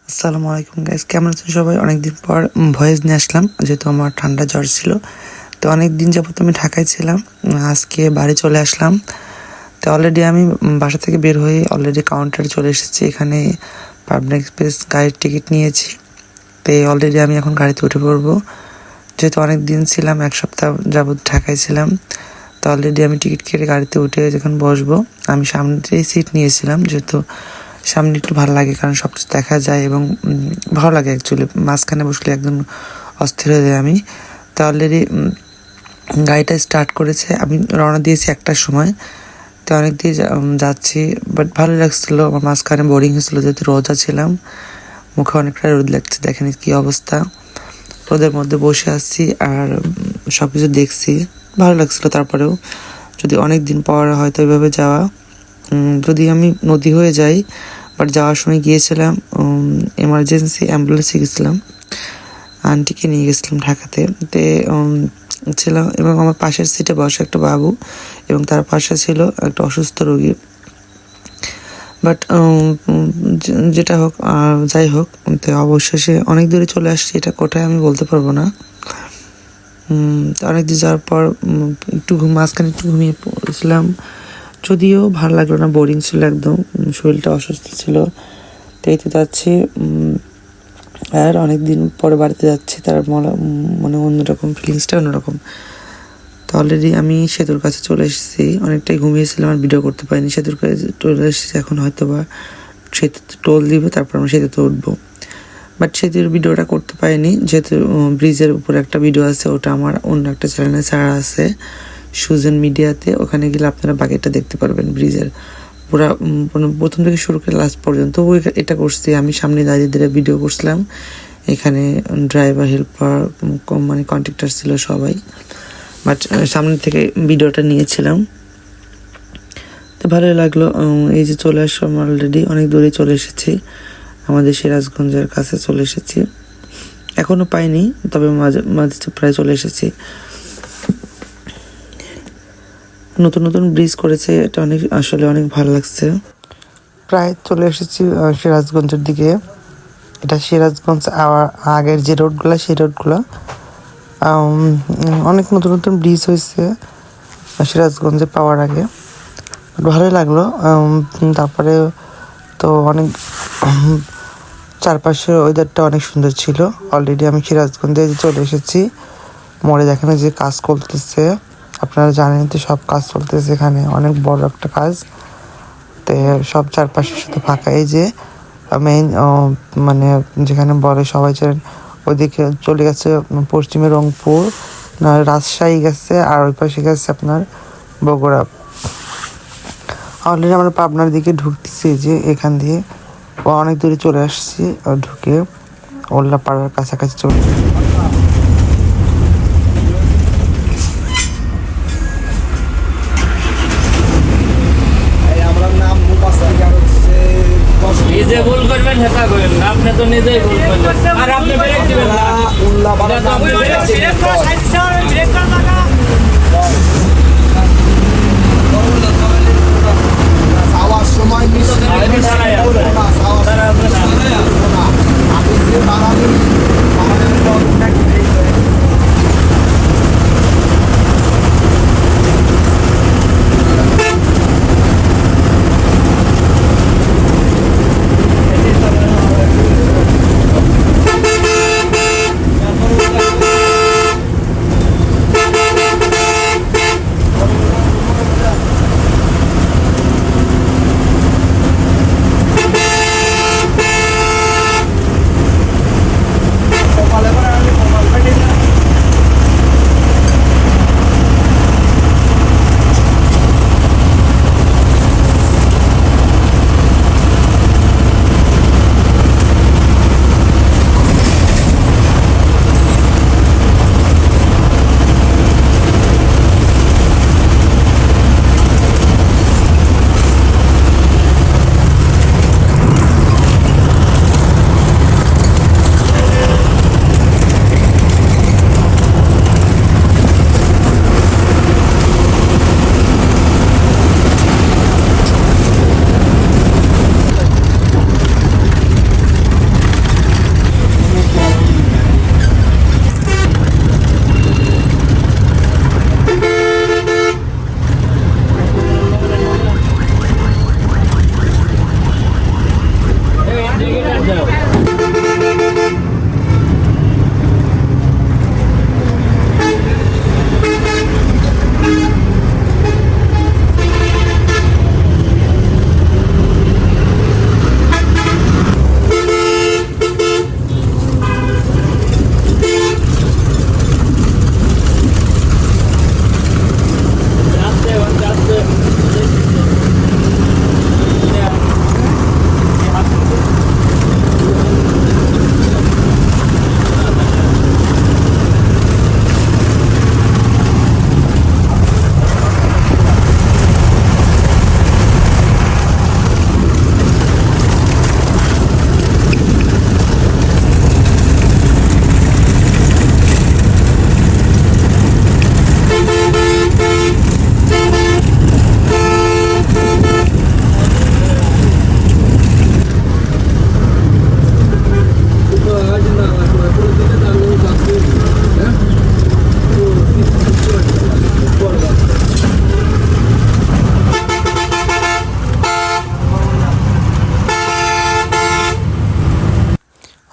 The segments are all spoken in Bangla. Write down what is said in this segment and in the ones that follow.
আসসালামু আলাইকুম গাইস, কেমন আছেন সবাই? অনেকদিন পর ভয়েস নিয়ে আসলাম, যেহেতু আমার ঠান্ডা জ্বর ছিল। তো অনেক দিন যাবত আমি ঢাকায় ছিলাম, আজকে বাড়ি চলে আসলাম। তো অলরেডি আমি বাসা থেকে বের হয়ে অলরেডি কাউন্টারে চলে এসেছি। এখানে পাবনা এক্সপ্রেস গাড়ির টিকিট নিয়েছি। তো অলরেডি আমি এখন গাড়িতে উঠে পড়বো, যেহেতু অনেক দিন ছিলাম, এক সপ্তাহ যাবত ঢাকায় ছিলাম। তো অলরেডি আমি টিকিট কেটে গাড়িতে উঠে যখন বসবো, আমি সামনেটাই সিট নিয়েছিলাম, যেহেতু সামনে একটু ভালো লাগে, কারণ সব কিছু দেখা যায় এবং ভালো লাগে অ্যাকচুয়ালি। মাঝখানে বসলে একদম অস্থির হয়ে যায় আমি। তো অলরেডি গাড়িটা স্টার্ট করেছে, আমি রওনা দিয়েছি 1টার সময়। তো অনেক দিয়ে যাচ্ছি, বাট ভালো লাগছিলো। আমার মাঝখানে বোরিং হয়েছিলো, যেহেতু রোজা ছিলাম, মুখে অনেকটা রোদ লাগছে। দেখেন কি অবস্থা, রোদের মধ্যে বসে আছি আর সব কিছু দেখছি, ভালো লাগছিলো। তারপরেও যদি অনেক দিন পর হয়তো এভাবে যাওয়া, যদি আমি নদী হয়ে যাই, বাট যাওয়ার সময় গিয়েছিলাম এমার্জেন্সি অ্যাম্বুলেন্সে গেছিলাম, আন্টিকে নিয়ে গেছিলাম ঢাকাতে। তে ছিলাম এবং আমার পাশের সিটে বসে একটা বাবু, এবং তার পাশে ছিল একটা অসুস্থ রোগী। বাট যেটা হোক, যাই হোক, তো অবশেষে অনেক দূরে চলে আসছি। এটা কোথায় আমি বলতে পারবো না। অনেক দিন যাওয়ার পর একটু মাঝখানে একটু ঘুমিয়ে পড়েছিলাম, যদিও ভালো লাগলো না, বোরিং ছিল একদম, শরীরটা অসুস্থ ছিল। তো এই তো যাচ্ছি, আর অনেক দিন পরে বাড়িতে যাচ্ছি, তার মানে অন্যরকম ফিলিংসটা অন্যরকম। তো অলরেডি আমি সেতুর কাছে চলে এসেছি, অনেকটাই ঘুমিয়েছিলাম আর ভিডিও করতে পারিনি। সেতুর কাছে চলে এসেছি, এখন হয়তো বা সেতুতে টোল দিবে, তারপর আমরা সেতুতে উঠবো। বাট সেতুর ভিডিওটা করতে পারিনি, যেহেতু ব্রিজের উপরে একটা ভিডিও আছে, ওটা আমার অন্য একটা চ্যানেলে ছাড়া আছে, সুজন মিডিয়াতে। ওখানে গেলে আপনারা বাকিটা দেখতে পারবেন, ব্রিজের পুরা প্রথম থেকে শুরু করে লাস্ট পর্যন্ত। এটা করছি আমি, সামনে দাঁড়িয়ে দাঁড়িয়ে ভিডিও করছিলাম। এখানে ড্রাইভার, হেল্পার, মানে কন্ট্রাক্টর ছিল সবাই, বাট সামনে থেকে ভিডিওটা নিয়েছিলাম। তো ভালোই লাগলো। এই যে চলে আসলাম, অলরেডি অনেক দূরে চলে এসেছি, আমাদের সিরাজগঞ্জের কাছে চলে এসেছি। এখনও পাইনি, তবে মাঝে মাঝে প্রায় চলে এসেছি। নতুন নতুন ব্রিজ করেছে, এটা আসলে অনেক ভালো লাগছে। প্রায় চলে এসেছি সিরাজগঞ্জের দিকে। এটা সিরাজগঞ্জ আগের যে রোডগুলো, সেই রোডগুলো। অনেক নতুন নতুন ব্রিজ হয়েছে সিরাজগঞ্জে পাওয়ার আগে, ভালোই লাগলো। তারপরে তো অনেক চারপাশের ওয়েদারটা অনেক সুন্দর ছিল। অলরেডি আমি সিরাজগঞ্জে চলে এসেছি। মোড়ে দেখেন যে কাজ চলতেছে, আপনারা জানেন তো, সব কাজ চলতেছে এখানে, অনেক বড় একটা কাজ। তো সব চারপাশের সাথে ফাঁকা। এই যে মেইন মানে যেখানে বলে সবাই জানেন, ওইদিকে চলে গেছে পশ্চিমে রংপুর, না রাজশাহী গেছে, আর ওই পাশে গেছে আপনার বগুড়া। অলরেডি আমরা পাবনার দিকে ঢুকতেছি, যে এখান দিয়ে অনেক দূরে চলে আসছি, ঢুকে ওল্লাপাড়ার কাছাকাছি চলে। নিজে ভুল করবেন, হেতা করেন না, আপনি তো নিজেই ভুল করবেন, আর আপনি ব্রেক দিবেন না। যাওয়ার সময়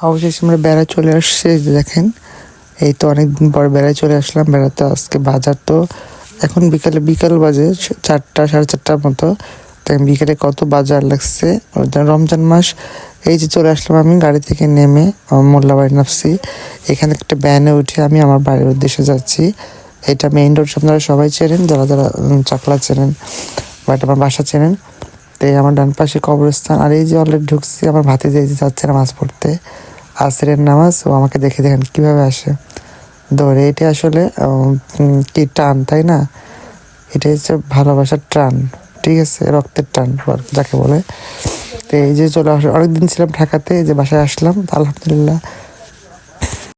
অবশেষে আমরা বেড়ায় চলে আসছি, এই যে দেখেন। এই তো অনেকদিন পর বেড়ায় চলে আসলাম। বেড়াতে আজকে বাজার তো এখন বিকাল বাজে 4টা 4:30টার মতো। তাই বিকেলে কত বাজার লাগছে, রমজান মাস। এই যে চলে আসলাম আমি গাড়ি থেকে নেমে মোল্লাবাড়ি নামছি। এখানে একটা ভ্যানে উঠে আমি আমার বাড়ির উদ্দেশ্যে যাচ্ছি। এটা মেইন রোড, আপনারা সবাই চেনেন, যারা যারা চাকলা চেনেন বাট আমার বাসা চেনেন। তো এই আমার ডান পাশে কবরস্থান, আর এই যে অলরেডি ঢুকছি। আমার ভাতিজা এই যে যাচ্ছে নামাজ পড়তে, আসরের নামাজ। ও আমাকে দেখে দেখেন কীভাবে আসে দৌড়ে। এটা আসলে কি টান, তাই না? এটা হচ্ছে ভালোবাসার টান, ঠিক আছে, রক্তের টান যাকে বলে। তো এই যে চলে আসলে অনেকদিন ছিলাম ঢাকাতে, এই যে বাসায় আসলাম, আলহামদুলিল্লাহ